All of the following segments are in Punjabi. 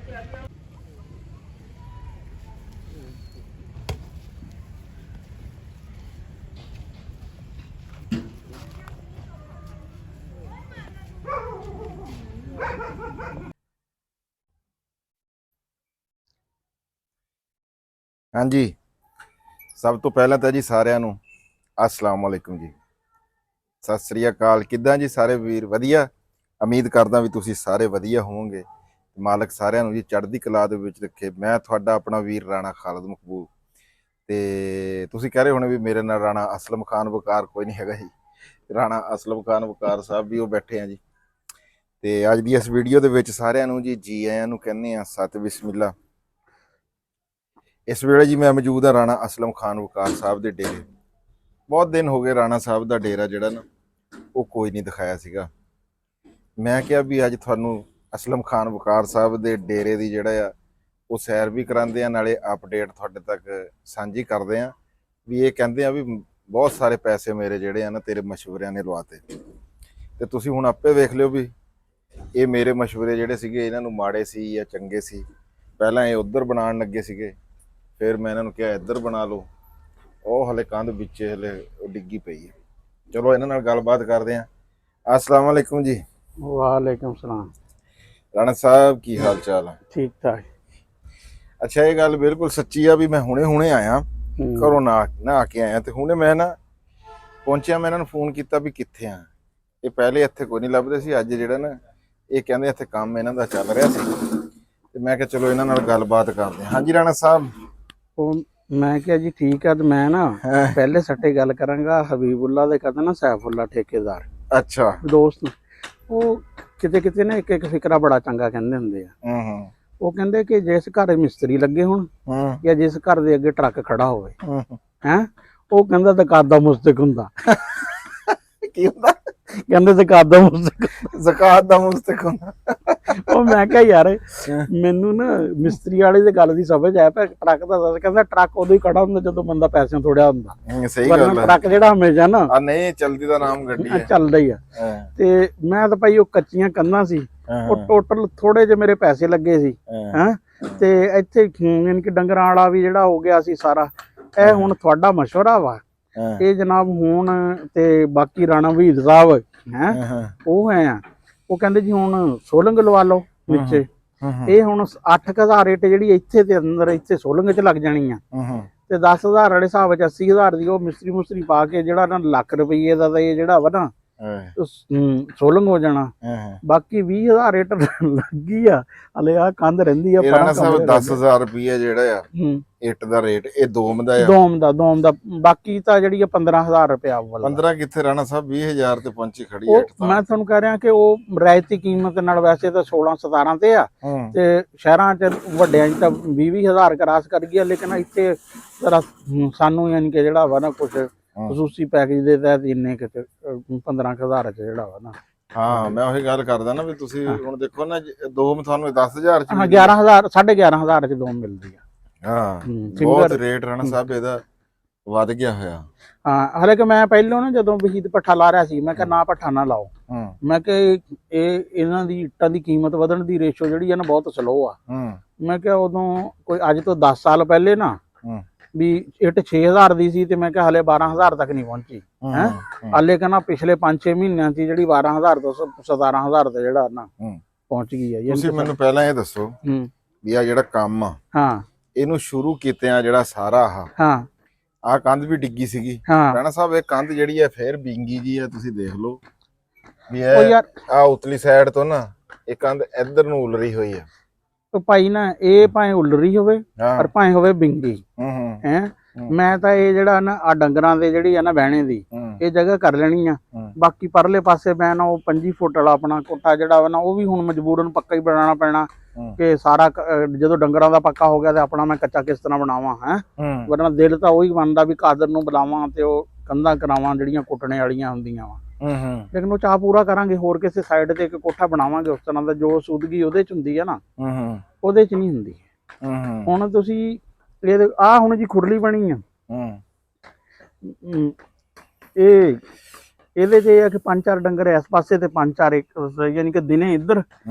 हाँ जी, सब तो पहला तो जी सारिਆਂ ਨੂੰ अस्सलाम वालेकुम जी, सत श्री अकाल। किद्दां जी सारे वीर? वधिया। उम्मीद करदा भी तुसीं सारे वधिया होवोगे। मालक सारिਆਂ ਨੂੰ जी चढ़दी कला ਦੇ ਵਿੱਚ ਰੱਖੇ। मैं ਤੁਹਾਡਾ ਆਪਣਾ ਵੀਰ ਰਾਣਾ ਖਾਲਦ ਮਕਬੂਲ ਤੇ ਤੁਸੀਂ ਕਹਿ ਰਹੇ ਹੋਣੇ ਵੀ ਮੇਰੇ ਨਾਲ ਰਾਣਾ ਅਸਲਮ ਖਾਨ ਵਕਾਰ ਕੋਈ ਨਹੀਂ ਹੈਗਾ ਜੀ। ਰਾਣਾ ਅਸਲਮ ਖਾਨ ਵਕਾਰ ਸਾਹਿਬ ਵੀ ਉਹ ਬੈਠੇ ਆ ਜੀ। ਤੇ ਅੱਜ ਦੀ ਇਸ ਵੀਡੀਓ ਦੇ ਵਿੱਚ ਸਾਰਿਆਂ ਨੂੰ ਜੀ ਆਇਆਂ ਨੂੰ ਕਹਿੰਦੇ ਆ ਸਤ ਬਿਸਮਿल्ला। इस वेले जी मैं मौजूद हाँ राणा असलम खान वकार साहब के डेरे। बहुत दिन हो गए राणा साहब का डेरा जोड़ा ना वो कोई नहीं दिखाया सीगा। मैं क्या भी अज थानू असलम खान वकार साहब के डेरे की जोड़ा आ वो सैर भी कराते हैं, नाले अपडेट थोड़े तक साझी करते हैं भी। ये कहते हैं भी बहुत सारे पैसे मेरे जोड़े ना तेरे मशवरिया ने लवाते, तो तुसीं हुण आपे वेख लिओ भी ये मेरे मशवरे जोड़े सीगे इन्हां नूं माड़े सी या चंगे सी। पहलां ये उधर बनाउण लगे सीगे, फिर मैं इन्होंने कहा इधर बना लो। ਉਹ ਹਲੇ ਕੰਧ ਵਿੱਚ ਹਲੇ ਡਿੱਗੀ ਪਈ ਹੈ। ਚਲੋ ਇਹਨਾਂ ਨਾਲ ਗੱਲਬਾਤ ਕਰਦੇ ਆਂ। अस्सलाम वालेकुम जी। वालेकुम सलाम। राणा साहब की हाल चाल है? ठीक ठाक। अच्छा, ये गल बिल्कुल सच्ची आ भी मैं हुणे आया घरों नहा के आया ते हुणे मैं ना पहुंचिया। मैं इन्होंने फोन किया भी कित्थे आ। ये पहले इत्थे कोई नहीं लभदे सी, अज जिहड़ा ना ये कहंदे इत्थे काम इन्हां दा चल रिहा सी ते मैं कहा चलो इन्हां नाल गलबात करदे। हाँ जी राणा साहब। मैं क्या जी ठीक है। तो मैं ना पहले सट्टे गल करांगा हबीबुल्ला दे कहते ना सैफुल्ला ठेकेदार। अच्छा दोस्त वो किते किते ना एक फिकरा बड़ा चंगा कहंदे हुंदे आ। वो कहंदे कि जिस घर मिस्त्री लगे हुण या जिस घर दे अगे ट्रक खड़ा होवे हैं वो कहंदा ज़कात दा मुस्तक हुंदा। की हुंदा? कहंदे ज़कात दा मुस्तक, ज़कात दा मुस्तक हुंदा। ਉਹ ਮੈਂ ਕਿਹਾ ਯਾਰ ਮੈਨੂੰ ਨਾ ਮਿਸਤਰੀ ਵਾਲੇ ਦੀ ਗੱਲ ਦੀ ਸਮਝ ਆਇਆ ਪਰ ਟਰੱਕ ਦਾ ਦੱਸ। ਕਹਿੰਦਾ ਟਰੱਕ ਉਦੋਂ ਹੀ ਖੜਾ ਹੁੰਦਾ ਜਦੋਂ ਬੰਦਾ ਪੈਸਿਆਂ ਥੋੜਿਆ ਹੁੰਦਾ। ਸਹੀ ਗੱਲ ਹੈ। ਟਰੱਕ ਜਿਹੜਾ ਹਮੇਸ਼ਾ ਨਾ ਨਹੀਂ ਚੱਲਦੀ ਦਾ ਨਾਮ ਗੱਡੀ ਹੈ, ਚੱਲਦਾ ਹੀ ਆ। ਤੇ ਮੈਂ ਤਾਂ ਭਾਈ ਉਹ ਕੱਚੀਆਂ ਕੰਧਾਂ ਸੀ, ਉਹ ਟੋਟਲ ਥੋੜੇ ਜਿਹੇ ਮੇਰੇ ਪੈਸੇ ਲੱਗੇ ਸੀ ਹੈਂ। ਤੇ ਇੱਥੇ ਯਾਨੀ ਕਿ ਡੰਗਰਾਂ ਵਾਲਾ ਵੀ ਜਿਹੜਾ ਹੋ ਗਿਆ ਸੀ ਸਾਰਾ। ਇਹ ਹੁਣ ਤੁਹਾਡਾ ਮਸ਼ਵਰਾ ਵਾ ਇਹ ਜਨਾਬ ਹੁਣ। ਤੇ ਬਾਕੀ ਰਾਣਾ ਵੀਰ ਸਾਹਿਬ ਹੈ ਉਹ ਹੈ ਆ, ਉਹ ਕਹਿੰਦੇ ਜੀ ਹੁਣ ਸੋਲੰਗ ਲਵਾ ਲਓ ਵਿੱਚ। ਇਹ ਹੁਣ 8000 ਰੇਟ ਜਿਹੜੀ ਇੱਥੇ ਤੇ ਅੰਦਰ ਇੱਥੇ ਸੋਲੰਗ ਚ ਲੱਗ ਜਾਣੀ ਆ ਤੇ 10000 ਵਾਲੇ ਹਿਸਾਬ ਚ 80000 ਦੀ ਉਹ ਮਿਸਤਰੀ ਮੁਸਤਰੀ ਪਾ ਕੇ ਜਿਹੜਾ ਨਾ ਲੱਖ ਰੁਪਏ ਦਾ ਇਹ ਜਿਹੜਾ ਵਾ ਨਾ ਸੋਲੰਗ ਹੋ ਜਾਣਾ। ਬਾਕੀ 20000 ਰੇਟ ਲੱਗੀ ਆ ਹਲੇ। ਆ ਕੰਧ ਰਹਿੰਦੀ ਆ। ਰਾਣਾ ਸਾਹਿਬ 10000 ਰੁਪਏ ਜਿਹੜਾ ਆ ਇੱਟ ਦਾ ਰੇਟ ਇਹ ਦੋਮ ਦਾ ਆ। ਦੋਮ ਦਾ ਬਾਕੀ ਤਾਂ ਜਿਹੜੀ ਆ 15000 ਰੁਪਇਆ। 15 ਕਿੱਥੇ ਰਾਣਾ ਸਾਹਿਬ 20000 ਤੇ ਪਹੁੰਚੀ ਖੜੀ ਆ। ਮੈਂ ਤੁਹਾਨੂੰ ਕਹਿ ਰਿਹਾ ਕਿ ਉਹ ਰਿਆਇਤੀ ਕੀਮਤ ਨਾਲ ਵੈਸੇ ਤਾਂ 16-17 ਤੇ ਆ ਤੇ ਸ਼ਹਿਰਾਂ ਚ ਵੱਡਿਆਂ ਚ ਤਾਂ 20-20000 ਕਰਾਸ ਕਰ ਗਿਆ। ਲੇਕਿਨ ਇੱਥੇ ਜ਼ਰਾ ਸਾਨੂੰ ਯਾਨੀ ਕਿ ਜਿਹੜਾ ਵਾ ਨਾ ਕੁਛ ਖਸੂਸੀ ਪੈਕੇਜ ਦੇ ਤਹਿਤ ਇੰਨੇ ਕਿ 15000 ਚ ਜਿਹੜਾ ਵਾ ਨਾ। ਹਾਂ ਮੈਂ ਉਹੀ ਗੱਲ ਕਰਦਾ ਨਾ ਵੀ ਤੁਸੀਂ ਹੁਣ ਦੇਖੋ ਨਾ ਦੋਮ ਤੁਹਾਨੂੰ 10000 ਚ 11000 11.5 ਚ ਦੋਮ ਮਿਲਦੀ ਆ। ਹਾਂ ਬਹੁਤ ਰੇਟ ਰਾਣਾ ਸਾਹਿਬ ਇਹਦਾ ਵੱਧ ਗਿਆ ਹੋਇਆ। ਹਾਂ ਹਲੇ ਕਿ ਮੈਂ ਪਹਿਲੋਂ ਨਾ ਜਦੋਂ ਵਹੀਦ ਪੱਠਾ ਲਾ ਰਿਹਾ ਸੀ ਮੈਂ ਕਿਹਾ ਨਾ ਪੱਠਾ ਨਾ ਲਾਓ। ਮੈਂ ਕਿਹਾ ਇਹ ਇਹਨਾਂ ਦੀ ਇੱਟਾਂ ਦੀ ਕੀਮਤ ਵਧਣ ਦੀ ਰੇਸ਼ੋ ਜਿਹੜੀ ਆ ਨਾ ਬਹੁਤ ਸਲੋ ਆ। ਮੈਂ ਕਿਹਾ ਉਦੋਂ ਕੋਈ ਅੱਜ ਤੋਂ 10 ਸਾਲ ਪਹਿਲੇ ਨਾ ਵੀ ਇੱਟ 6000 ਦੀ ਸੀ ਤੇ ਮੈਂ ਕਿਹਾ ਹਲੇ 12000 ਤੱਕ ਨਹੀਂ ਪਹੁੰਚੀ ਹੈ। ਹਾਲੇ ਕਹਿੰਦਾ ਪਿਛਲੇ 5-6 ਮਹੀਨਿਆਂ ਚ ਜਿਹੜੀ 12000 ਤੋਂ 17000 ਤੇ ਜਿਹੜਾ ਨਾ ਪਹੁੰਚ ਗਈ ਆ। ਤੁਸੀਂ ਮੈਨੂੰ ਪਹਿਲਾਂ ਇਹ ਦੱਸੋ ਵੀ ਆ ਜਿਹੜਾ ਕੰਮ ਆ ਇਹਨੂੰ ਸ਼ੁਰੂ ਕੀਤੇ ਆ ਜਿਹੜਾ ਸਾਰਾ ਆਹ ਕੰਧ ਵੀ ਡਿੱਗੀ ਸੀਗੀ ਰਾਣਾ ਸਾਹਿਬ। ਇਹ ਕੰਧ ਜਿਹੜੀ ਆ ਫੇਰ ਬਿੰਗੀ ਜੀ ਆ, ਤੁਸੀਂ ਦੇਖ ਲਓ ਵੀ ਇਹ ਆ ਉਤਲੀ ਸਾਈਡ ਤੋਂ ਨਾ ਇਹ ਕੰਧ ਇੱਧਰ ਨੂੰ ਉਲ ਰਹੀ ਹੋਈ ਆ। ਭਾਈ ਨਾ ਇਹ ਭਾਵੇਂ ਉੱਲ ਰਹੀ ਹੋਵੇ ਪਰ ਭਾਵੇਂ ਹੋਵੇ ਬਿੰਗੀ ਹੈ। ਮੈਂ ਤਾਂ ਇਹ ਜਿਹੜਾ ਨਾ ਆ ਡੰਗਰਾਂ ਦੇ ਜਿਹੜੀ ਆ ਨਾ ਬਹਿਣੇ ਦੀ ਇਹ ਜਗ੍ਹਾ ਕਰ ਲੈਣੀ ਆ। ਬਾਕੀ ਪਰਲੇ ਪਾਸੇ ਮੈਂ ਨਾ ਉਹ 25 ਫੁੱਟ ਵਾਲਾ ਆਪਣਾ ਕੋਠਾ ਜਿਹੜਾ ਵਾ ਨਾ ਉਹ ਵੀ ਹੁਣ ਮਜਬੂਰਨ ਪੱਕਾ ਹੀ ਬਣਾਉਣਾ ਪੈਣਾ ਕਿ ਸਾਰਾ ਜਦੋਂ ਡੰਗਰਾਂ ਦਾ ਪੱਕਾ ਹੋ ਗਿਆ ਤੇ ਆਪਣਾ ਮੈਂ ਕੱਚਾ ਕਿਸ ਤਰ੍ਹਾਂ ਬਣਾਵਾਂ ਹੈ। ਵਰਨਾ ਦਿਲ ਤਾਂ ਉਹੀ ਬਣਦਾ ਵੀ ਕਾਦਰ ਨੂੰ ਬੁਲਾਵਾਂ ਤੇ ਉਹ ਕੰਧਾਂ ਕਰਾਵਾਂ ਜਿਹੜੀਆਂ ਕੁੱਟਣੇ ਵਾਲੀਆਂ ਹੁੰਦੀਆਂ ਵਾ। ਲੇਕਿਨ ਉਹ ਚਾਹ ਪੂਰਾ ਕਰਾਂਗੇ। ਹੋਰ ਕਿਸੇ ਸਾਈਡ ਤੇ ਇੱਕ ਕੋਠਾ ਬਣਾਵਾਂਗੇ ਉਸ ਤਰ੍ਹਾਂ ਦਾ ਜੋ ਸੂਦਗੀ ਉਹਦੇ ਚ ਹੁੰਦੀ ਆ ਨਾ ਉਹਦੇ ਚ ਨਹੀਂ ਹੁੰਦੀ। ਹੁਣ ਤੁਸੀਂ ਇਹ ਆ ਹੁਣ ਜੀ ਖੁਰਲੀ ਬਣੀ ਆ ਇਹਦੇ 'ਚ ਇਹ ਆ ਕਿ 5-4 ਡੰਗਰ ਇਸ ਪਾਸੇ ਤੇ 5-4 ਇੱਕ ਯਾਨੀ ਕਿ ਦਿਨੇ ਇੱਧਰ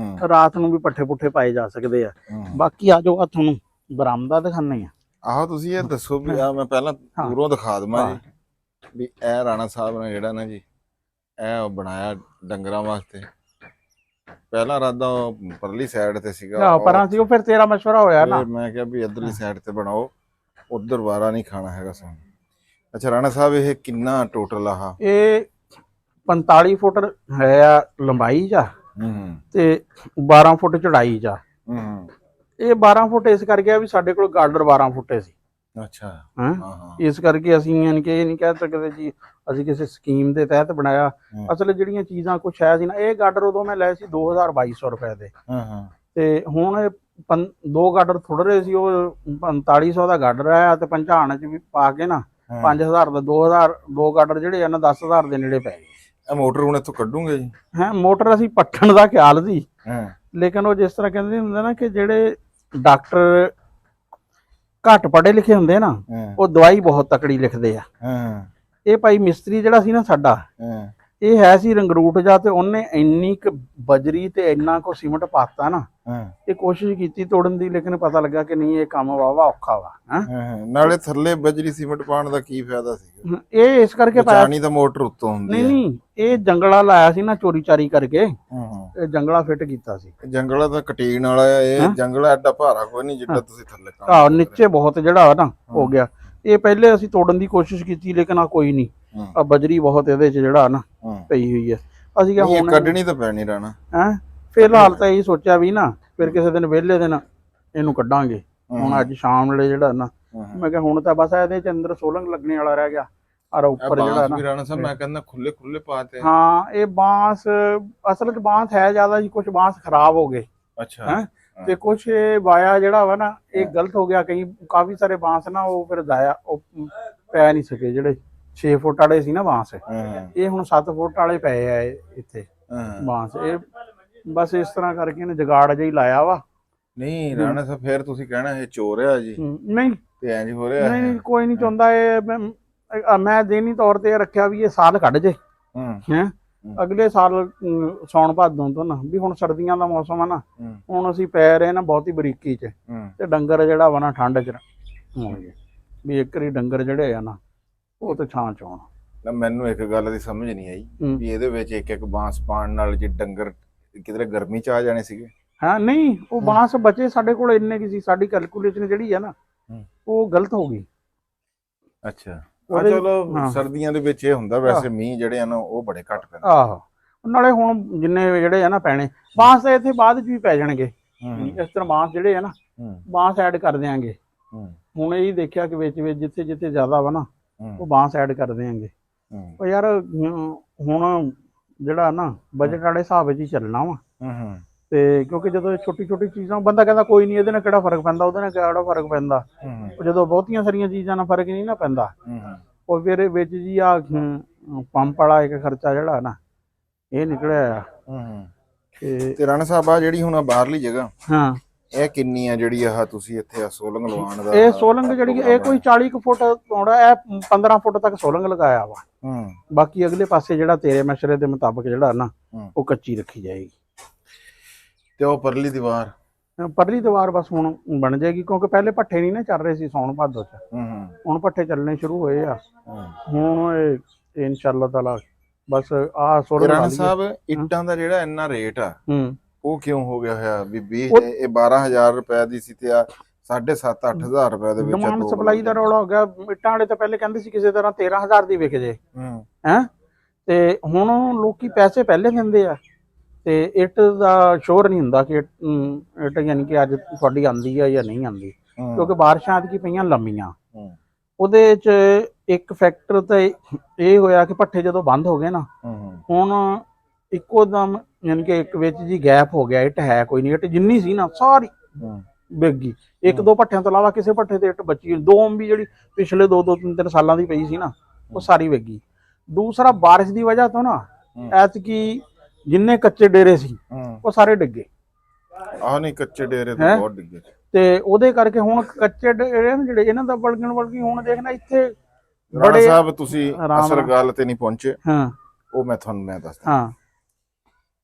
ਰਾਤ ਨੂੰ ਵੀ ਪੱਠੇ ਪੁੱਠੇ ਪਾਏ ਜਾ ਸਕਦੇ ਆ। ਬਾਕੀ ਆ ਜਾਓ ਆ ਤੁਹਾਨੂੰ ਬਰਾਮਦਾ ਦਿਖਾਣੇ ਆ। ਆਹੋ ਤੁਸੀਂ ਇਹ ਦੱਸੋ ਵੀ ਆ ਮੈਂ ਪਹਿਲਾਂ ਦੂਰੋਂ ਦਿਖਾ ਦਵਾਂ ਜੀ ਵੀ ਇਹ ਰਾਣਾ ਸਾਹਿਬ ਨੇ ਜਿਹੜਾ ਨਾ ਜੀ ਇਹ ਬਣਾਇਆ ਡੰਗਰਾਂ ਵਾਸਤੇ। ਪਹਿਲਾਂ ਰਾਦਾ ਪਰਲੀ ਸਾਈਡ ਤੇ ਸੀਗਾ ਆਹ ਪਰਾਂ ਸੀ, ਉਹ ਫਿਰ ਤੇਰਾ ਮਸ਼ਵਰਾ ਹੋਇਆ ਨਾ, ਮੈਂ ਕਿਹਾ ਵੀ ਇਧਰਲੀ ਸਾਈਡ ਤੇ ਬਣਾਓ, ਉਧਰ ਵਾਰਾ ਨਹੀਂ ਖਾਣਾ ਹੈਗਾ ਸਾਨੂੰ। ਅੱਛਾ ਰਾਣਾ ਸਾਹਿਬ ਇਹ ਕਿੰਨਾ ਟੋਟਲ ਆਹ? ਇਹ 45 ਫੁੱਟ ਹੈ ਆ ਲੰਬਾਈ ਜਾ ਤੇ 12 ਫੁੱਟ ਚੜਾਈ ਜਾ। ਇਹ 12 ਫੁੱਟ ਇਸ ਕਰਕੇ ਆ ਵੀ ਸਾਡੇ ਕੋਲ ਗਾਰਡਰ 12 ਫੁੱਟੇ ਸੀ। ਅੱਛਾ ਹਾਂ, ਇਸ ਕਰਕੇ ਅਸੀਂ ਯਾਨੀ ਕਿ ਇਹ ਨਹੀਂ ਕਹਿ ਸਕਦੇ ਜੀ ਅਸੀਂ ਕਿਸੇ ਸਕੀਮ ਦੇ ਤਹਿਤ ਬਣਾਇਆ। ਅਸਲ ਜਿਹੜੀਆਂ ਚੀਜ਼ਾਂ ਕੁਛ ਹੈ ਸੀ ਨਾ, ਇਹ ਗਾਰਡਰ ਉਦੋਂ ਮੈਂ ਲਏ ਸੀ 2200 ਰੁਪਏ ਦੇ, ਤੇ ਹੁਣ ਇਹ 2 ਗਾਰਡਰ ਥੋੜ ਰਹੇ ਸੀ, ਉਹ 4500 ਦਾ ਗਾਰਡਰ ਆਇਆ ਤੇ ਪੰਝਾਣ ਚ ਵੀ ਪਾ ਕੇ ਨਾ 5000 ਦਾ 2 ਗਾਰਡਰ ਜਿਹੜੇ ਆ ਨਾ 10000 ਦੇ ਨੇੜੇ ਪੈ ਗਏ। ਇਹ ਮੋਟਰ ਹੁਣ ਇੱਥੋਂ ਕੱਢੂਗੇ ਜੀ? ਹੈ ਮੋਟਰ ਅਸੀਂ ਪੱਟਣ ਦਾ ਖਿਆਲ ਸੀ, ਲੇਕਿਨ ਉਹ ਜਿਸ ਤਰ੍ਹਾਂ ਕਹਿੰਦੇ ਹੁੰਦੇ ਨਾ ਕਿ ਜਿਹੜੇ ਡਾਕਟਰ ਘੱਟ ਪੜ੍ਹੇ ਲਿਖੇ ਹੁੰਦੇ ਨਾ ਉਹ ਦਵਾਈ ਬਹੁਤ ਤਕੜੀ ਲਿਖਦੇ ਆ। ਇਹ ਭਾਈ ਮਿਸਤਰੀ ਜਿਹੜਾ ਸੀ ਨਾ ਸਾਡਾ, ਇਹ ਹੈ ਸੀ ਰੰਗਰੂਟ ਜਾ, ਤੇ ਉਹਨੇ ਇੰਨੀ ਕੁ ਬਜਰੀ ਤੇ ਇੰਨਾ ਕੁ ਸੀਮਟ ਪਾਤਾ ਨਾ, ਇਹ ਕੋਸ਼ਿਸ਼ ਕੀਤੀ ਤੋੜਨ ਦੀ, ਲੇਕਿਨ ਪਤਾ ਲੱਗਾ ਕਿ ਨਹੀਂ ਇਹ ਕੰਮ ਵਾਵਾ ਔਖਾ ਵਾ। ਨਾਲੇ ਥੱਲੇ ਬਜਰੀ ਸੀਮਟ ਪਾਉਣ ਦਾ ਕੀ ਫਾਇਦਾ ਸੀ? ਇਹ ਇਸ ਕਰਕੇ ਪਾਇਆ ਪਾਣੀ ਦਾ ਮੋਟਰ ਉੱਤੋਂ ਹੁੰਦੀ ਹੈ। ਨਹੀਂ ਇਹ ਜੰਗਲਾ ਲਾਇਆ ਸੀ ਨਾ ਚੋਰੀ ਚਾਰੀ ਕਰਕੇ, ਇਹ ਜੰਗਲਾ ਫਿੱਟ ਕੀਤਾ ਸੀ। ਜੰਗਲਾ ਤਾਂ ਕਟੀਨ ਵਾਲਾ ਆ, ਇਹ ਜੰਗਲਾ ਐਡਾ ਭਾਰਾ ਕੋਈ ਨਹੀਂ ਜਿੱਦਾਂ ਤੁਸੀਂ ਥੱਲੇ ਆਹ ਨੀਚੇ ਬਹੁਤ ਜਿਹੜਾ ਨਾ ਹੋ ਗਿਆ। ਇਹ ਪਹਿਲੇ ਅਸੀਂ ਤੋੜਨ ਦੀ ਕੋਸ਼ਿਸ਼ ਕੀਤੀ, ਲੇਕਿਨ ਆ ਕੋਈ ਨਹੀਂ, ਆ ਬਜਰੀ ਬਹੁਤ ਇਹਦੇ ਚ ਜਿਹੜਾ ਨਾ ਪਈ ਹੋਈ ਹੈ। ਅਸੀਂ ਕਿਹਾ ਹੁਣ ਕੱਢਣੀ ਤਾਂ ਪੈਣੀ ਰਹਿਣਾ ਹੈ। ਫਿਲਹਾਲ ਤਾਂ ਇਹ ਸੋਚਿਆ ਵੀ ਨਾ ਫਿਰ ਕਿਸੇ ਦਿਨ ਵਿਹਲੇ ਦਿਨ ਇਹਨੂੰ ਕੱਢਾਂਗੇ। ਹੁਣ ਅੱਜ ਸ਼ਾਮ ਵੇਲੇ ਜਿਹੜਾ ਨਾ ਮੈਂ ਕਿਹਾ ਹੁਣ ਤਾਂ ਬਸ ਇਹਦੇ ਚ ਅੰਦਰ ਸੋਲੰਗ ਲੱਗਣੇ ਵਾਲਾ ਰਹਿ ਗਿਆ। ਔਰ ਉੱਪਰ ਜਿਹੜਾ ਨਾ ਰਾਣਾ ਸਾਹਿਬ ਮੈਂ ਕਹਿੰਦਾ ਖੁੱਲੇ ਖੁੱਲੇ ਪਾਤੇ। ਹਾਂ ਇਹ ਬਾਂਸ ਅਸਲ ਚ ਬਾਂਸ ਹੈ ਜ਼ਿਆਦਾ ਜੀ, ਕੁਝ ਬਾਂਸ ਖਰਾਬ ਹੋ ਗਏ। ਅੱਛਾ। ਤੇ ਕੁਛ ਵਾਇਆ ਜਿਹੜਾ ਵਾ ਨਾ ਇਹ ਗਲਤ ਹੋ ਗਿਆ, ਕਈ ਕਾਫੀ ਸਾਰੇ ਬਾਂਸ ਨਾ ਉਹ ਫਿਰ ਜ਼ਾਇਆ ਉਹ ਪੈ ਨਹੀਂ ਸਕੇ। ਜਿਹੜੇ 6 ਫੁੱਟ ਵਾਲੇ ਸੀ ਨਾ ਬਾਂਸ, ਇਹ ਹੁਣ 7 ਫੁੱਟ ਵਾਲੇ ਪਏ ਆ ਇੱਥੇ ਬਾਂਸ। ਇਹ ਬਸ ਇਸ ਤਰ੍ਹਾਂ ਕਰਕੇ ਇਹਨੇ ਜਗਾੜ ਜਿਹਾ ਹੀ ਲਾਇਆ ਵਾ। ਨਹੀਂ ਰਾਣਾ ਸਾਹਿਬ ਫਿਰ ਤੁਸੀਂ ਕਹਿਣਾ ਇਹ ਚੋਰ ਆ ਜੀ? ਨਹੀਂ ਤੇ ਇੰਜ ਹੋ ਰਿਹਾ? ਨਹੀਂ ਕੋਈ ਨਹੀਂ ਚਾਹੁੰਦਾ। ਇਹ ਮੈਂ ਦੇਣੀ ਤੌਰ ਤੇ ਰੱਖਿਆ ਵੀ ਇਹ ਸਾਲ ਕੱਢ ਜੇ ਹੈ ਅਗਲੇ ਸਾਲ ਸੌਣ ਭਾਦੋਂ ਤੋਂ ਨਾ, ਵੀ ਹੁਣ ਸਰਦੀਆਂ ਦਾ ਮੌਸਮ ਆ ਨਾ, ਹੁਣ ਅਸੀਂ ਪੈ ਰਹੇ ਨਾ ਬਹੁਤੀ ਬਰੀਕੀ ਚ, ਤੇ ਡੰਗਰ ਜਿਹੜਾ ਵਾ ਨਾ ਠੰਡ ਚ ਹੋਣਗੇ। ਵੀ ਇੱਕ ਵਾਰੀ ਡੰਗਰ ਜਿਹੜੇ ਆ ਨਾ ਉਹ ਤੇ ਛਾਂ ਚ ਆਉਣ। ਮੈਨੂੰ ਇੱਕ ਗੱਲ ਦੀ ਸਮਝ ਨਹੀਂ ਆਈ ਵੀ ਇਹਦੇ ਵਿੱਚ ਇੱਕ ਇੱਕ ਬਾਂਸ ਪਾਣ ਨਾਲ ਜੇ ਡੰਗਰ ਕਿਧਰੇ ਗਰਮੀ ਚ ਆ ਜਾਣੇ ਸੀਗੇ? ਹਾਂ ਨਹੀਂ ਉਹ ਬਾਂਸ ਬਚੇ ਸਾਡੇ ਕੋਲ ਇੰਨੇ ਕੀ ਸੀ, ਸਾਡੀ ਕੈਲਕੂਲੇਸ਼ਨ ਜਿਹੜੀ ਆ ਨਾ ਉਹ ਗਲਤ ਹੋ ਗਈ। ਅੱਛਾ ਚਲੋ ਸਰਦੀਆਂ ਦੇ ਵਿੱਚ ਇਹ ਹੁੰਦਾ ਵੈਸੇ ਮੀਂਹ ਜਿਹੜੇ ਆ ਨਾ ਉਹ ਬੜੇ ਘੱਟ ਪੈਂਦੇ। ਆਹੋ ਨਾਲੇ ਹੁਣ ਜਿੰਨੇ ਜਿਹੜੇ ਆ ਨਾ ਪੈਣੇ ਬਾਂਸ ਤਾਂ ਇੱਥੇ ਬਾਅਦ ਚ ਵੀ ਪੈ ਜਾਣਗੇ। ਇਸ ਤਰ੍ਹਾਂ ਬਾਂਸ ਜਿਹੜੇ ਆ ਨਾ ਬਾਂਸ ਐਡ ਕਰ ਦਿਆਂਗੇ। ਹੁਣ ਇਹ ਦੇਖਿਆ ਕਿ ਵਿੱਚ ਵਿੱਚ ਜਿੱਥੇ ਜਿੱਥੇ ਜ਼ਿਆਦਾ ਵਾ ਨਾ ਉਹ ਬਾਂਸ ਐਡ ਕਰ ਦਿਆਂਗੇ। ਉਹ ਯਾਰ ਹੁਣ ਜਿਹੜਾ ਨਾ ਬਜਟ ਵਾਲੇ ਹਿਸਾਬ ਵਿੱਚ ਹੀ ਚੱਲਣਾ ਵਾ। ਤੇ ਕਿਉਂਕਿ ਜਦੋਂ ਛੋਟੀ ਛੋਟੀ ਚੀਜ਼ਾਂ ਬੰਦਾ ਕਹਿੰਦਾ ਕੋਈ ਨਹੀਂ ਇਹਦੇ ਨਾਲ ਕਿਹੜਾ ਫਰਕ ਪੈਂਦਾ, ਉਹਦੇ ਨਾਲ ਕਿਹੜਾ ਫਰਕ ਪੈਂਦਾ, ਜਦੋਂ ਬਹੁਤੀਆਂ ਸਾਰੀਆਂ ਚੀਜ਼ਾਂ ਨਾਲ ਫਰਕ ਨਹੀਂ ਨਾ ਪੈਂਦਾ। ਉਹ ਫਿਰ ਵਿੱਚ ਜੀ ਆ ਪੰਪ ਵਾਲਾ ਇੱਕ ਖਰਚਾ ਜਿਹੜਾ ਨਾ ਇਹ ਨਿਕਲਿਆ ਆ। ਤੇ ਰਾਣਾ ਸਾਹਿਬ ਆ ਜਿਹੜੀ ਹੁਣ ਬਾਹਰਲੀ ਜਗ੍ਹਾ ਹਾਂ ਇਹ ਕਿੰਨੀ ਆ ਜਿਹੜੀ ਆਹ ਤੁਸੀਂ ਇੱਥੇ ਸੋਲੰਗ ਲਵਾਉਣ ਦਾ? ਇਹ ਸੋਲੰਗ ਜਿਹੜੀ ਇਹ ਕੋਈ 40 ਕੁ ਫੁੱਟ ਆਉਣਾ, ਇਹ 15 ਫੁੱਟ ਤੱਕ ਸੋਲੰਗ ਲਗਾਇਆ ਵਾ। ਬਾਕੀ ਅਗਲੇ ਪਾਸੇ ਜਿਹੜਾ ਤੇਰੇ ਮਸ਼ਰੇ ਦੇ ਮੁਤਾਬਕ ਜਿਹੜਾ ਨਾ ਉਹ ਕੱਚੀ ਰੱਖੀ ਜਾਏਗੀ। ਤੇ ਉਹ ਪਰਲੀ ਦੀਵਾਰ? ਪਰਲੀ ਦੀਵਾਰ ਬਸ ਹੁਣ ਬਣ ਜਾਏਗੀ, ਕਿਉਂਕਿ ਪਹਿਲੇ ਭੱਠੇ ਨਹੀਂ ਨਾ ਚੱਲ ਰਹੇ ਸੀ ਸੌਣ ਭਾਦੋ ਚ, ਹੁਣ ਭੱਠੇ ਚੱਲਣੇ ਸ਼ੁਰੂ ਹੋਏ ਆ। ਹੁਣ ਇਹ ਇਨਸ਼ਾਅੱਲਾ ਤਾਲਾ ਬਸ ਆਹ ਸੋਲੰਗ। ਰਾਣਾ ਸਾਹਿਬ ਇੱਟਾਂ ਦਾ ਜਿਹੜਾ ਇੰਨਾ ਰੇਟ ਆ ਉਹ ਕਿਉਂ ਹੋ ਗਿਆ ਹੋਇਆ ਵੀ 20 12000 ਰੁਪਏ ਦੀ ਸੀ ਤੇ ਆ 7.5-8,000 ਰੁਪਏ ਦੇ ਵਿੱਚ? ਡਿਮਾਂਡ ਸਪਲਾਈ ਦਾ ਰੌਲਾ ਹੋ ਗਿਆ। ਇੱਟਾਂ ਵਾਲੇ ਤਾਂ ਪਹਿਲੇ ਕਹਿੰਦੇ ਸੀ ਕਿਸੇ ਤਰ੍ਹਾਂ 13,000 ਦੀ ਵਿਕ ਜੇ ਹੈ, ਤੇ ਹੁਣ ਲੋਕੀ ਪੈਸੇ ਪਹਿਲੇ ਦਿੰਦੇ ਆ ਤੇ ਇੱਟ ਦਾ ਸ਼ੋਰ ਨਹੀਂ ਹੁੰਦਾ ਕਿ ਇੱਟ ਯਾਨੀ ਕਿ ਅੱਜ ਤੁਹਾਡੀ ਆਂਦੀ ਆ ਜਾਂ ਨਹੀਂ ਆਂਦੀ, ਕਿਉਂਕਿ ਬਾਰਿਸ਼ਾਂ ਕੀ ਪਈਆਂ ਲੰਮੀਆਂ। ਉਹਦੇ ਚ ਇੱਕ ਫੈਕਟਰ ਤਾਂ ਇਹ ਹੋਇਆ ਕਿ ਭੱਠੇ ਜਦੋਂ ਬੰਦ ਹੋ ਗਏ ਨਾ ਹੁਣ ਇੱਕੋ ਦਮ ਯਾਨੀ ਕਿ ਇੱਕ ਵਿੱਚ ਜੀ ਗੈਪ ਹੋ ਗਿਆ। ਇੱਟ ਹੈ ਕੋਈ ਨਹੀਂ, ਇੱਟ ਜਿੰਨੀ ਸੀ ਨਾ ਸਾਰੀ ਵਿਕ ਗਈ। ਇੱਕ ਦੋ ਭੱਠਿਆਂ ਤੋਂ ਇਲਾਵਾ ਕਿਸੇ ਭੱਠੇ ਤੇ ਇੱਟ ਬਚੀ ਦੋ ਵੀ ਜਿਹੜੀ ਪਿਛਲੇ 2-3 ਸਾਲਾਂ ਦੀ ਪਈ ਸੀ ਨਾ ਉਹ ਸਾਰੀ ਵਿਕ ਗਈ। ਦੂਸਰਾ ਬਾਰਿਸ਼ ਦੀ ਵਜ੍ਹਾ ਤੋਂ ਨਾ ਐਤਕੀ ਜਿੰਨੇ ਕੱਚੇ ਡੇਰੇ ਸੀ ਉਹ ਸਾਰੇ ਡਿੱਗੇ। ਆਹ ਨਹੀਂ ਕੱਚੇ ਡੇਰੇ ਤਾਂ ਬਹੁਤ ਡਿੱਗੇ ਤੇ ਉਹਦੇ ਕਰਕੇ ਹੁਣ ਕੱਚੇ ਡੇਰੇ ਜਿਹੜੇ ਇਹਨਾਂ ਦਾ ਬਲਗਣ ਹੁਣ ਦੇਖਣਾ ਇੱਥੇ ਰਾਣਾ ਸਾਹਿਬ ਤੁਸੀਂ ਅਸਲ ਗੱਲ ਤੇ ਨਹੀਂ ਪਹੁੰਚੇ। ਉਹ ਮੈਂ ਦੱਸਦਾ। ਹਾਂ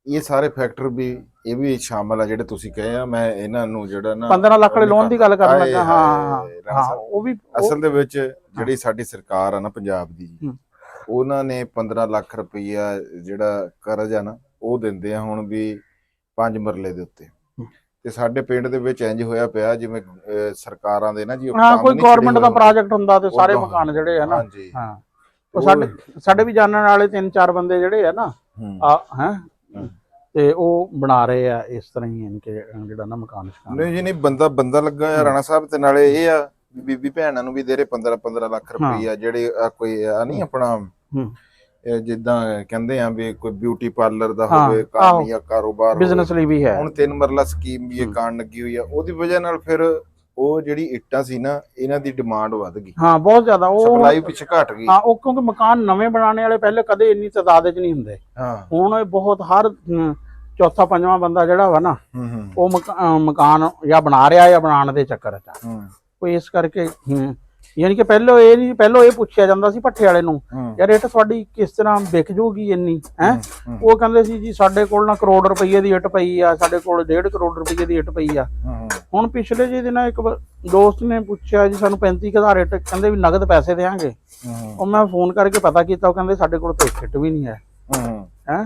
ਇਹ ਸਾਰੇ ਫੈਕਟਰ ਵੀ ਇਹ ਵੀ ਸ਼ਾਮਲ ਆ ਜਿਹੜੇ ਤੁਸੀਂ ਕਹੇ ਆ। ਮੈਂ ਇਹਨਾਂ ਨੂੰ ਜਿਹੜਾ ਨਾ 15 ਲੱਖ ਵਾਲੇ ਲੋਨ ਦੀ ਗੱਲ ਕਰਨ ਲੱਗਾ। ਹਾਏ ਹਾਂ ਰਾਣਾ ਹਾਂ ਸਾਹਿਬ, ਉਹ ਵੀ ਅਸਲ ਦੇ ਵਿੱਚ ਜਿਹੜੀ ਸਾਡੀ ਸਰਕਾਰ ਆ ਨਾ ਪੰਜਾਬ ਦੀ ਜੀ, ਹੂੰ। ਉਹਨਾਂ ਨੇ 15 ਲੱਖ ਰੁਪਈਆ ਜਿਹੜਾ ਕਰਜ਼ ਆ ਨਾ ਉਹ ਦਿੰਦੇ ਆ ਹੁਣ ਵੀ 5 ਮਰਲੇ ਦੇ ਉੱਤੇ। ਤੇ ਸਾਡੇ ਪਿੰਡ ਦੇ ਵਿੱਚ ਇੰਜ ਹੋਇਆ ਪਿਆ ਜਿਵੇਂ ਸਰਕਾਰਾਂ ਦੇ ਨਾ ਜੀ ਹਾਂ ਕੋਈ ਗਵਰਨਮੈਂਟ ਦਾ ਪ੍ਰੋਜੈਕਟ ਹੁੰਦਾ ਤੇ ਸਾਰੇ ਮਕਾਨ ਜਿਹੜੇ ਆ ਨਾ, ਹਾਂਜੀ ਹਾਂ ਉਹ ਸਾਡੇ ਵੀ ਜਾਣਨ ਵਾਲੇ 3-4 ਬੰਦੇ ਜਿਹੜੇ ਆ ਨਾ ਹੈ ਤੇ ਉਹ ਬਣਾ ਰਹੇ ਆ ਇਸ ਤਰ੍ਹਾਂ ਹੀ ਇਨਕੇ ਜਿਹੜਾ ਨਾ ਮਕਾਨ ਸ਼ਕਾਨ। ਨਹੀਂ ਜੀ ਨਹੀਂ, ਬੰਦਾ ਲੱਗਾ ਆ ਰਾਣਾ ਸਾਹਿਬ। ਤੇ ਨਾਲੇ ਇਹ ਆ ਬੀਬੀ ਭੈਣਾਂ ਨੂੰ ਵੀ ਦੇ ਰਹੇ 15 ਲੱਖ ਰੁਪਈਆ ਜਿਹੜੇ ਕੋਈ ਆ ਨਹੀਂ ਆਪਣਾ ਜਿੱਦਾਂ ਕਹਿੰਦੇ ਆ ਵੀ ਕੋਈ ਬਿਊਟੀ ਪਾਰਲਰ ਦਾ ਹੋਵੇ ਕੰਮ ਜਾਂ ਕਾਰੋਬਾਰ ਬਿਜ਼ਨਸ ਲਈ ਵੀ ਹੈ। ਹੁਣ 3 ਮਰਲਾ ਸਕੀਮ ਵੀ ਇਹ ਕਾਣ ਲੱਗੀ ਹੋਈ ਆ, ਉਹਦੀ ਵਜ੍ਹਾ ਨਾਲ ਫਿਰ ਉਹ ਜਿਹੜੀ ਇੱਟਾਂ ਸੀ ਨਾ ਇਹਨਾਂ ਦੀ ਡਿਮਾਂਡ ਵੱਧ ਗਈ। ਹਾਂ ਬਹੁਤ ਜ਼ਿਆਦਾ, ਉਹ ਸਪਲਾਈ ਪਿੱਛੇ ਘਟ ਗਈ। ਹਾਂ ਉਹ ਕਿਉਂਕਿ ਮਕਾਨ ਨਵੇਂ ਬਣਾਉਣੇ ਵਾਲੇ ਪਹਿਲੇ ਕਦੇ ਇੰਨੀ ਤਾਦਾਦ 'ਚ ਨਹੀਂ ਹੁੰਦੇ। ਹਾਂ ਹੁਣ ਇਹ ਬਹੁਤ ਹਰ ਚੌਥਾ ਪੰਜਵਾਂ ਬੰਦਾ ਜਿਹੜਾ ਵਾ ਨਾ ਉਹ ਮਕਾਨ ਜਾਂ ਬਣਾ ਰਿਹਾ ਜਾਂ ਬਣਾਉਣ ਦੇ ਚੱਕਰ 'ਚ ਕੋਈ, ਇਸ ਕਰਕੇ ਯਾਨੀ ਕਿ ਪਹਿਲੋਂ ਇਹ ਪੁੱਛਿਆ ਜਾਂਦਾ ਸੀ ਭੱਠੇ ਵਾਲੇ ਨੂੰ, ਯਾਰ ਇੱਟ ਤੁਹਾਡੀ ਕਿਸ ਤਰ੍ਹਾਂ ਵਿਕ ਜੂਗੀ ਇੰਨੀ ਹੈ। ਉਹ ਕਹਿੰਦੇ ਸੀ ਜੀ ਸਾਡੇ ਕੋਲ ਨਾ ਕਰੋੜ ਰੁਪਈਏ ਦੀ ਇੱਟ ਪਈ ਆ, ਸਾਡੇ ਕੋਲ 1.5 ਕਰੋੜ ਰੁਪਈਏ ਦੀ ਇੱਟ ਪਈ ਆ। ਹੁਣ ਪਿਛਲੇ ਜਿਹੇ ਦਿਨਾਂ ਇੱਕ ਦੋਸਤ ਨੇ ਪੁੱਛਿਆ ਜੀ ਸਾਨੂੰ 35,000 ਇੱਟ, ਕਹਿੰਦੇ ਵੀ ਨਗਦ ਪੈਸੇ ਦੇਾਂਗੇ। ਉਹ ਮੈਂ ਫੋਨ ਕਰਕੇ ਪਤਾ ਕੀਤਾ, ਉਹ ਕਹਿੰਦੇ ਸਾਡੇ ਕੋਲ ਤਾਂ ਇੱਟ ਵੀ ਨਹੀਂ ਹੈ ਹੈ।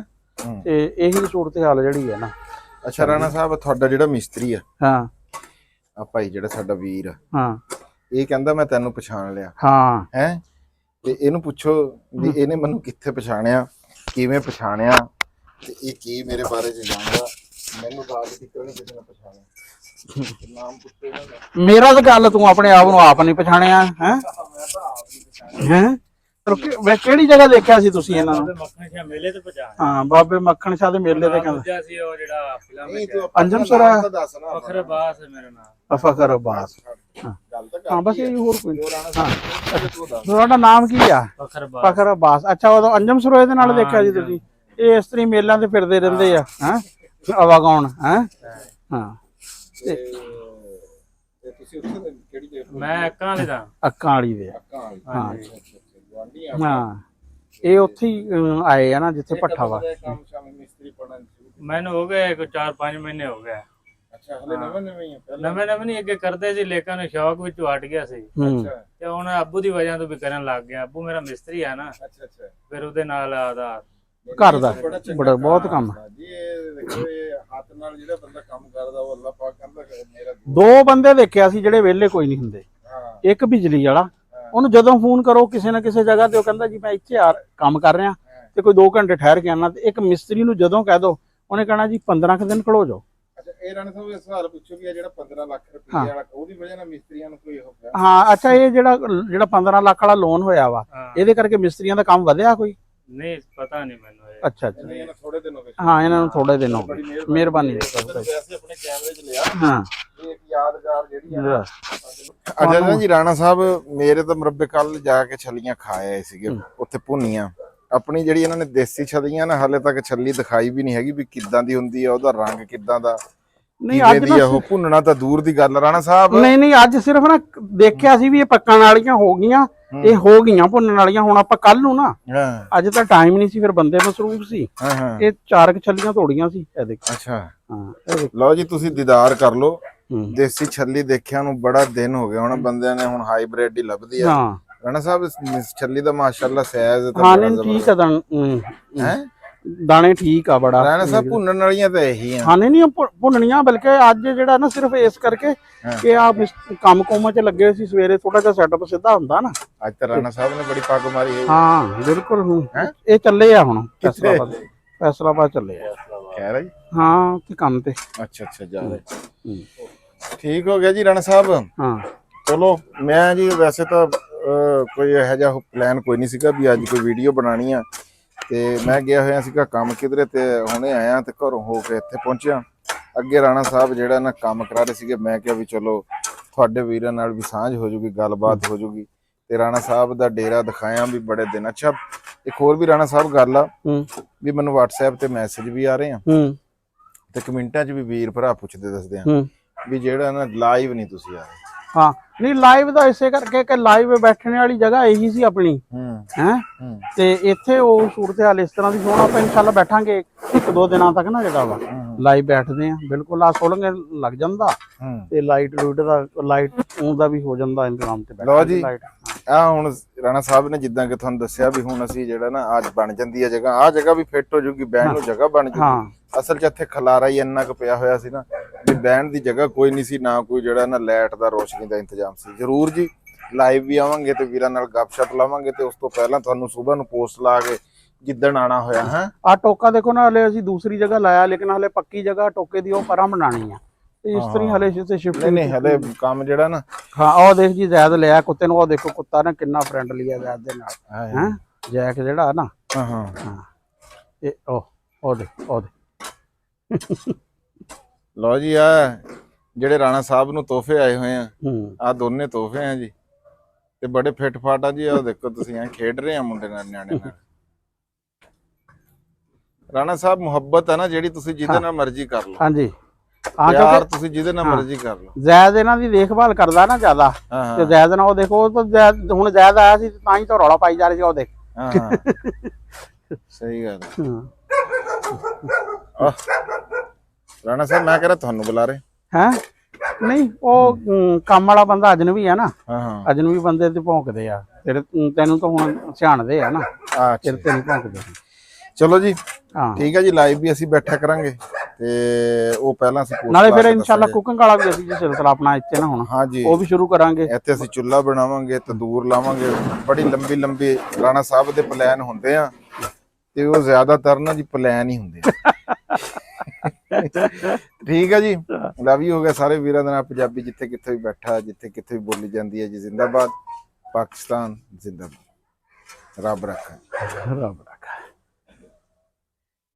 ਤੇ ਇਹੀ ਸੂਰਤ ਹਾਲ ਜਿਹੜੀ ਹੈ ਨਾ। ਅੱਛਾ ਰਾਣਾ ਸਾਹਿਬ, ਤੁਹਾਡਾ ਜਿਹੜਾ ਮਿਸਤਰੀ ਆ, ਹਾਂ ਆ ਭਾਈ ਜਿਹੜਾ ਸਾਡਾ ਵੀਰ ਆ, ਹਾਂ ਇਹ ਕਹਿੰਦਾ ਮੈਂ ਤੈਨੂੰ ਪਛਾਣ ਲਿਆ ਹਾਂ ਹੈ। ਤੇ ਇਹਨੂੰ ਪੁੱਛੋ ਵੀ ਇਹਨੇ ਮੈਨੂੰ ਕਿੱਥੇ ਪਛਾਣਿਆ, ਕਿਵੇਂ ਪਛਾਣਿਆ, ਤੇ ਇਹ ਕੀ ਮੇਰੇ ਬਾਰੇ ਚ ਜਾਣਦਾ। ਮੈਨੂੰ ਤਾਂ ਅੱਜ ਤੱਕ ਨਹੀਂ ਕਿਸੇ ਨੇ ਪਛਾਣਿਆ। ਨਾਮ ਪੁੱਛੇ ਨਾ ਮੇਰਾ ਤਾਂ ਗੱਲ ਤੂੰ ਆਪਣੇ ਆਪ ਨੂੰ ਆਪ ਨਹੀਂ ਪਛਾਣਿਆ ਹੈ ਹੈ। ਕਿਹੜੀ ਜਗ੍ਹਾ ਦੇਖਿਆ ਸੀ ਤੁਸੀਂ ਇਹਨਾਂ ਨੂੰ? ਮੱਖਣ ਸ਼ਾਹ ਮੇਲੇ ਤੇ ਪਹੁੰਚਾ। ਹਾਂ ਬਾਬੇ ਮੱਖਣ ਸ਼ਾਹ ਦੇ ਮੇਲੇ ਤੇ ਕਹਿੰਦਾ ਦੂਜਾ ਸੀ ਉਹ ਜਿਹੜਾ ਫਿਲਮ ਵਿੱਚ ਅੰਜਮ ਸੁਰਾ ਦੱਸ ਨਾ। ਫਖਰ ਅਬਾਸ ਹੈ ਮੇਰਾ ਨਾਮ। ਫਖਰ ਅਬਾਸ। ਗੱਲ ਤਾਂ ਹਾਂ ਬਸ ਇਹ ਹੋਰ ਕੋਈ। ਹਾਂ ਤੁਹਾਡਾ ਨਾਮ ਕੀ ਆ? ਫਖਰ ਅਬਾਸ। ਫਖਰ ਅਬਾਸ। ਅੱਛਾ ਉਦੋਂ ਅੰਜਮ ਸਰੋਏ ਦੇ ਨਾਲ ਦੇਖਿਆ ਜੀ ਤੁਸੀਂ? ਇਹ ਇਸ ਤਰ੍ਹਾਂ ਮੇਲਿਆਂ ਤੇ ਫਿਰਦੇ ਰਹਿੰਦੇ ਆ ਹੈ, ਆਵਾਗਾਉਣ ਹੈ। ਹਾਂ ਤੇ ਤੁਸੀਂ ਉੱਥੇ ਕਿਹੜੀ ਜਗ੍ਹਾ? ਮੈਂ ਅੱਕਾਂ ਵਾਲੇ ਦਾ। ਅੱਕਾਂ ਵਾਲੀ ਦੇ। ਹਾਂ ਹਾਂ ਇਹ ਉੱਥੇ ਹੀ ਆਏ ਆ ਨਾ ਜਿੱਥੇ ਭੱਠਾ ਵਾ। ਕੰਮ ਸ਼ਾਮ ਮਿਸਤਰੀ ਪੜਨ ਮੈਨੂੰ ਹੋ ਗਏ 4-5 ਮਹੀਨੇ ਹੋ ਗਏ। ਅੱਛਾ ਹਲੇ ਨਵੇਂ ਹੀ ਆ? ਨਵੇਂ ਨਹੀਂ ਅੱਗੇ ਕਰਦੇ ਸੀ, ਲੇਕਿਨ ਸ਼ੌਕ ਵਿੱਚ ਹਟ ਗਿਆ ਸੀ। ਤੇ ਹੁਣ ਅੱਬੂ ਦੀ ਵਜ੍ਹਾ ਤੋਂ ਵੀ ਕਰਨ ਲੱਗ ਗਿਆ। ਅੱਬੂ ਮੇਰਾ ਮਿਸਤਰੀ ਆ ਨਾ, ਅੱਛਾ ਫਿਰ ਉਹਦੇ ਨਾਲ ਆਦਾ ਘਰ ਦਾ ਬੜਾ ਬਹੁਤ ਕੰਮ। ਜੀ ਇਹ ਦੇਖੋ, ਇਹ ਹੱਥ ਨਾਲ ਜਿਹੜਾ ਬੰਦਾ ਕੰਮ ਕਰਦਾ ਉਹ ਅੱਲਾਹ ਪਾਕ ਕਹਿੰਦਾ ਮੇਰਾ। 2 ਬੰਦੇ ਦੇਖਿਆ ਸੀ ਜਿਹੜੇ ਵਿਹਲੇ ਕੋਈ ਨਹੀਂ ਹੁੰਦੇ। ਇੱਕ ਬਿਜਲੀ ਵਾਲਾ, ਉਹਨੂੰ ਜਦੋਂ ਫੋਨ ਕਰੋ ਕਿਸੇ ਨਾ ਕਿਸੇ ਜਗ੍ਹਾ ਤੇ ਉਹ ਕਹਿੰਦਾ ਜੀ ਮੈਂ ਇੱਥੇ ਕੰਮ ਕਰ ਰਿਹਾ ਤੇ ਕੋਈ 2 ਘੰਟੇ ਠਹਿਰ ਕੇ ਆਣਾ। ਤੇ ਇੱਕ ਮਿਸਤਰੀ ਨੂੰ ਜਦੋਂ ਕਹਿ ਦੋ ਉਹਨੇ ਕਹਿਣਾ ਜੀ 15 ਦਿਨ ਖੜੋ ਜਾਓ। ਅੱਛਾ ਇਹ ਰਾਣਾ ਸਾਹਿਬ ਇਹ ਸਵਾਲ ਪੁੱਛੋ ਵੀ ਜਿਹੜਾ 15 ਲੱਖ ਰੁਪਏ ਵਾਲਾ ਉਹਦੀ ਵਜ੍ਹਾ ਨਾਲ ਮਿਸਤਰੀਆਂ ਨੂੰ ਕੋਈ ਹੋ ਗਿਆ? ਹਾਂ ਅੱਛਾ ਇਹ ਜਿਹੜਾ 15 ਲੱਖ ਵਾਲਾ ਲੋਨ ਹੋਇਆ ਵਾ ਇਹਦੇ ਕਰਕੇ ਮਿਸਤਰੀਆਂ ਦਾ ਕੰਮ ਵਧਿਆ ਕੋਈ? ਨਹੀਂ ਪਤਾ ਨਹੀਂ ਮੈਨੂੰ। ਅੱਛਾ ਇਹਨਾਂ ਥੋੜੇ ਦਿਨ ਹੋ ਗਏ। ਹਾਂ ਇਹਨਾਂ ਨੂੰ ਥੋੜੇ ਦਿਨ ਹੋ ਗਏ। ਮਿਹਰਬਾਨੀ ਵੈਸੇ ਆਪਣੇ ਕੈਮਰੇ 'ਚ ਲਿਆ। ਹਾਂ ਇਹ ਇੱਕ ਯਾਦਗਾਰ ਜਿਹੜੀ ਆ। ਅੱਛਾ ਨਾ ਜੀ ਰਾਣਾ ਸਾਹਿਬ, ਮੇਰੇ ਤਾਂ ਮੁਰੱਬੇ ਕੱਲ ਜਾ ਕੇ ਛੱਲੀਆਂ ਖਾ ਆਏ ਸੀਗੇ ਉੱਥੇ ਭੁੰਨੀਆਂ। ਆਪਣੀ ਜਿਹੜੀ ਇਹਨਾਂ ਨੇ ਦੇਸੀ ਛੱਲੀਆਂ ਨਾ ਹਾਲੇ ਤੱਕ ਛੱਲੀ ਦਿਖਾਈ ਵੀ ਨਹੀਂ ਹੈਗੀ ਵੀ ਕਿੱਦਾਂ ਦੀ ਹੁੰਦੀ ਆ, ਉਹਦਾ ਰੰਗ ਕਿੱਦਾਂ ਦਾ। ਨਹੀਂ ਅੱਜ ਨਾ ਉਹ ਭੁੰਨਣਾ ਤਾਂ ਦੂਰ ਦੀ ਗੱਲ ਰਾਣਾ ਸਾਹਿਬ। ਨਹੀਂ ਅੱਜ ਸਿਰਫ ਨਾ ਦੇਖਿਆ ਸੀ ਵੀ ਇਹ ਪੱਕਣ ਵਾਲੀਆਂ ਹੋ ਗਈਆਂ, ਇਹ ਹੋ ਗਈਆਂ ਭੁੰਨਣ ਵਾਲੀਆਂ। ਹੁਣ ਆਪਾਂ ਕੱਲ ਨੂੰ ਨਾ, ਅੱਜ ਤਾਂ ਟਾਈਮ ਨਹੀਂ ਸੀ, ਫਿਰ ਬੰਦੇ ਮਸਰੂਫ ਸੀ। ਇਹ 4 ਛੱਲੀਆਂ ਤੋੜੀਆਂ ਸੀ ਇਹ ਦੇਖ। ਅੱਛਾ ਹਾਂ ਲਓ ਜੀ ਤੁਸੀਂ ਦੀਦਾਰ ਕਰ ਲਓ। ਦੇਸੀ ਛੱਲੀ ਦੇਖਿਆ ਨੂੰ ਬੜਾ ਦਿਨ ਹੋ ਗਿਆ। ਹੁਣ ਬੰਦਿਆਂ ਨੇ ਹੁਣ ਹਾਈਬ੍ਰਿਡ ਹੀ ਲੱਭਦੀ ਆ। ਹਾਂ ਰਾਣਾ ਸਾਹਿਬ ਛੱਲੀ ਦਾ ਮਾਸ਼ਾਅੱਲਾ ਸਾਈਜ਼ ਤਾਂ ਹਾਂ ਨਹੀਂ ਠੀਕ ਆ ਹੈ, ਦਾਣੇ ਠੀਕ ਆ ਬੜਾ। ਰਾਣਾ ਸਾਹਿਬ ਭੁੰਨਣ ਵਾਲੀਆਂ ਤਾਂ ਇਹੀ ਆ। ਹਾਂ ਨਹੀਂ ਭੁੰਨਣੀਆਂ, ਬਲਕਿ ਅੱਜ ਜਿਹੜਾ ਨਾ ਸਿਰਫ ਇਸ ਕਰਕੇ ਕਿ ਆ ਕੰਮ ਕੋਮਾਂ 'ਚ ਲੱਗੇ ਸੀ, ਸਵੇਰੇ ਥੋੜਾ ਜਿਹਾ ਸੈਟਅਪ ਸਿੱਧਾ ਹੁੰਦਾ ਨਾ। ਅੱਜ ਤਾਂ ਰਾਣਾ ਸਾਹਿਬ ਨੇ ਬੜੀ ਪੱਗ ਮਾਰੀ ਹੈ। ਹਾਂ ਬਿਲਕੁਲ। ਇਹ ਚੱਲੇ ਆ ਹੁਣ ਫੈਸਲਾਬਾਦ ਚੱਲੇ ਆ। ਖੈਰ ਹੈ ਜੀ। ਹਾਂ ਤੇ ਕੰਮ ਤੇ। ਅੱਛਾ ਜਾ ਰਹੇ। ਠੀਕ ਹੋ ਗਿਆ ਜੀ ਰਾਣਾ ਸਾਹਿਬ। ਹਾਂ ਚਲੋ ਮੈਂ ਜੀ ਵੈਸੇ ਤਾਂ ਕੋਈ ਇਹੋ ਜਿਹਾ ਪਲਾਨ ਕੋਈ ਨਹੀਂ ਸੀਗਾ ਵੀ ਅੱਜ ਕੋਈ ਵੀਡੀਓ ਬਣਾਣੀ ਆ। ਤੇ ਮੈਂ ਗਿਆ ਹੋਇਆ ਸੀਗਾ ਕੰਮ ਕਿਧਰੇ, ਤੇ ਹੁਣੇ ਆਇਆ ਤੇ ਘਰੋਂ ਹੋ ਕੇ ਇੱਥੇ ਪਹੁੰਚਿਆ। ਅੱਗੇ ਰਾਣਾ ਸਾਹਿਬ ਜਿਹੜਾ ਨਾ ਕੰਮ ਕਰਾ ਰਹੇ ਸੀਗੇ, ਮੈਂ ਕਿਹਾ ਵੀ ਚਲੋ ਤੁਹਾਡੇ ਵੀਰਾਂ ਨਾਲ ਵੀ ਸਾਂਝ ਹੋ ਜੂਗੀ, ਗੱਲਬਾਤ ਹੋ ਜੂਗੀ। ਤੇ ਰਾਣਾ ਸਾਹਿਬ ਦਾ ਡੇਰਾ ਦਿਖਾਇਆ ਵੀ ਬੜੇ ਦਿਨ। ਅੱਛਾ ਇੱਕ ਹੋਰ ਵੀ ਰਾਣਾ ਸਾਹਿਬ ਗੱਲ ਆ ਵੀ ਮੈਨੂੰ WhatsApp ਤੇ ਮੈਸੇਜ ਵੀ ਆ ਰਹੇ ਆ ਤੇ ਕਮੈਂਟਾਂ 'ਚ ਵੀ ਵੀਰ ਭਰਾ ਪੁੱਛਦੇ ਦੱਸਦੇ ਆ ਵੀ ਜਿਹੜਾ ਨਾ ਲਾਈਵ ਨਹੀਂ ਤੁਸੀਂ ਆ ਰਹੇ। ਹਾਂ ਨਹੀਂ ਲਾਈਵ ਦਾ ਇਸੇ ਕਰਕੇ ਕਿ ਲਾਈਵ ਬੈਠਣ ਵਾਲੀ ਜਗ੍ਹਾ ਇਹੀ ਸੀ ਆਪਣੀ ਹੈ। ਤੇ ਇੱਥੇ ਉਹ ਸੂਰਤ ਹਾਲ ਇਸ ਤਰ੍ਹਾਂ ਦੀ ਹੁਣ ਆਪਾਂ ਇਨਸ਼ਾਅੱਲਾ ਬੈਠਾਂਗੇ 1-2 ਦਿਨਾਂ ਤੱਕ ਨਾ ਜਿਹੜਾ ਵਾ ਲਾਈਵ ਬੈਠਦੇ ਆ ਬਿਲਕੁਲ। ਆ ਸੁਲੰਗ ਲੱਗ ਜਾਂਦਾ ਤੇ ਲਾਈਟ ਲੂਟ ਦਾ ਲਾਈਟ ਦਾ ਵੀ ਹੋ ਜਾਂਦਾ ਇੰਤਜ਼ਾਮ ਤੇ ਲਓ ਜੀ ਲਾਈਟ। ਆ ਹੁਣ ਰਾਣਾ ਸਾਹਿਬ ਨੇ ਜਿੱਦਾਂ ਕਿ ਤੁਹਾਨੂੰ ਦੱਸਿਆ ਵੀ ਹੁਣ ਅਸੀਂ ਜਿਹੜਾ ਨਾ ਅੱਜ ਬਣ ਜਾਂਦੀ ਹੈ ਜਗ੍ਹਾ, ਆ ਜਗ੍ਹਾ ਵੀ ਫਿੱਟ ਹੋ ਜੂਗੀ, ਬਹਿਣ ਨੂੰ ਜਗ੍ਹਾ ਬਣ ਜੂਗੀ। ਅਸਲ 'ਚ ਇੱਥੇ ਖਲਾਰਾ ਹੀ ਇੰਨਾ ਕੁ ਪਿਆ ਹੋਇਆ ਸੀ ਨਾ ਵੀ ਬਹਿਣ ਦੀ ਜਗ੍ਹਾ ਕੋਈ ਨਹੀਂ ਸੀ, ਨਾ ਕੋਈ ਜਿਹੜਾ ਨਾ ਲਾਈਟ ਦਾ ਰੋਸ਼ਨੀ ਦਾ ਇੰਤਜ਼ਾਮ ਸੀ। ਜ਼ਰੂਰ ਜੀ ਲਾਈਵ ਵੀ ਆਵਾਂਗੇ ਤੇ ਵੀਰਾਂ ਨਾਲ ਗੱਪਸ਼ਪ ਲਾਵਾਂਗੇ ਤੇ ਉਸ ਤੋਂ ਪਹਿਲਾਂ ਤੁਹਾਨੂੰ ਸਵੇਰ ਨੂੰ ਪੋਸਟ ਲਾ ਕੇ ਜਿੱਦਣ ਆਣਾ ਹੋਇਆ ਹੈ। ਆ ਟੋਕਾ ਦੇਖੋ ਨਾ ਹਲੇ ਅਸੀਂ ਦੂਸਰੀ ਜਗ੍ਹਾ ਲਾਇਆ ਲੇਕਿਨ ਹਲੇ ਪੱਕੀ ਜਗ੍ਹਾ ਟੋਕੇ ਦੀ ਉਹ ਪਰਾਂ ਬਣਾਣੀ ਆ ਤੇ ਇਸ ਤਰ੍ਹਾਂ ਹਲੇ ਤੇ ਸ਼ਿਫਟ ਨਹੀਂ ਹਲੇ ਕੰਮ ਜਿਹੜਾ ਨਾ ਹਾਂ ਉਹ ਦੇਖ ਜੀ ਜ਼ੈਦ ਲਿਆ ਕੁੱਤੇ ਨੂੰ, ਉਹ ਦੇਖੋ ਕੁੱਤਾ ਨਾ ਕਿੰਨਾ ਫਰੈਂਡਲੀ ਆ ਜ਼ੈਦ ਦੇ ਨਾਲ ਹੈ ਜੈਕ ਜਿਹੜਾ ਨਾ। ਹਾਂ ਇਹ ਉਹ ਦੇ ਲਓ ਜੀ ਆ ਜਿਹੜੇ ਰਾਣਾ ਸਾਹਿਬ ਨੂੰ ਤੋਹਫੇ ਆਏ ਹੋਏ ਆ, ਆ ਦੋਨੇ ਤੋਹਫੇ ਆ ਜੀ ਤੇ ਬੜੇ ਫਿੱਟ ਫਾਟ ਆ ਜੀ। ਆ ਦੇਖੋ ਤੁਸੀਂ ਐ ਖੇਡ ਰਹੇ ਆ ਮੁੰਡੇ ਨਾਲ ਨਿਆਣੇ ਨਾਲ। ਰਾਣਾ ਸਾਹਿਬ ਮੁਹੱਬਤ ਹੈ ਨਾ ਜਿਹੜੀ ਤੁਸੀਂ ਜਿਹਦੇ ਨਾਲ ਮਰਜ਼ੀ ਕਰ ਲਓ। ਹਾਂਜੀ ਪਿਆਰ ਤੁਸੀਂ ਜਿਹਦੇ ਨਾਲ ਮਰਜ਼ੀ ਕਰ ਲਓ। ਜ਼ੈਦ ਇਹਨਾਂ ਦੀ ਦੇਖਭਾਲ ਕਰਦਾ ਨਾ ਜ਼ਿਆਦਾ ਤੇ ਜ਼ੈਦ ਨਾਲ ਉਹ ਦੇਖੋ ਉਹ ਤਾਂ ਹੁਣ ਜ਼ੈਦ ਆਇਆ ਸੀ ਤਾਂ ਹੀ ਤਾਂ ਰੌਲਾ ਪਾਈ ਜਾ ਰਹੀ ਸੀ ਉਹ ਦੇਖ। ਸਹੀ ਗੱਲ ਰਾਣਾ ਸਾਹਿਬ ਮੈਂ ਕਹਿ ਰਿਹਾ ਤੁਹਾਨੂੰ ਬੁਲਾ ਰਹੇ ਹੈ। ਨਹੀਂ ਉਹ ਕੰਮ ਵਾਲਾ ਬੰਦਾ ਅਜਨਬੀ ਆ ਨਾ, ਅਜਨਬੀ ਬੰਦੇ ਤੇ ਭੌਂਕਦੇ ਆ ਤੈਨੂੰ ਤਾਂ ਹੁਣ ਸਿਆਣਦੇ ਆ ਨਾ ਤੇਰੇ ਤੇ ਨਹੀਂ ਭੌਂਕਦੇ। ਚਲੋ ਜੀ ਠੀਕ ਹੈ ਜੀ ਲਾਈਵ ਵੀ ਅਸੀਂ ਬੈਠਾ ਕਰਾਂਗੇ ਤੇ ਉਹ ਪਹਿਲਾਂ ਅਸੀਂ ਨਾਲੇ ਫਿਰ ਇਨਸ਼ਾਅੱਲਾ ਕੁਕਿੰਗ ਵਾਲਾ ਵੀ ਅਸੀਂ ਜੇ ਸਿਲਸਿਲਾ ਆਪਣਾ ਇੱਥੇ ਨਾ ਹੁਣ ਹਾਂਜੀ ਉਹ ਵੀ ਸ਼ੁਰੂ ਕਰਾਂਗੇ। ਇੱਥੇ ਅਸੀਂ ਚੁੱਲ੍ਹਾ ਬਣਾਵਾਂਗੇ, ਤੰਦੂਰ ਲਾਵਾਂਗੇ। ਬੜੀ ਲੰਬੀ ਰਾਣਾ ਸਾਹਿਬ ਦੇ ਪਲਾਨ ਹੁੰਦੇ ਆ ਤੇ ਉਹ ਜ਼ਿਆਦਾਤਰ ਨਾ ਜੀ ਪਲਾਨ ਹੀ ਹੁੰਦੇ ਆ। ਠੀਕ ਹੈ ਜੀ ਲਵ ਯੂ ਹੋ ਗਿਆ ਸਾਰੇ ਵੀਰਾਂ ਦੇ ਨਾਲ। ਪੰਜਾਬੀ ਜਿੱਥੇ ਕਿੱਥੇ ਵੀ ਬੈਠਾ ਜਿੱਥੇ ਕਿੱਥੇ ਵੀ ਬੋਲੀ ਜਾਂਦੀ ਹੈ ਜੀ। ਜ਼ਿੰਦਾਬਾਦ ਪਾਕਿਸਤਾਨ, ਜ਼ਿੰਦਾਬਾਦ। ਰੱਬ ਰੱਖਾ।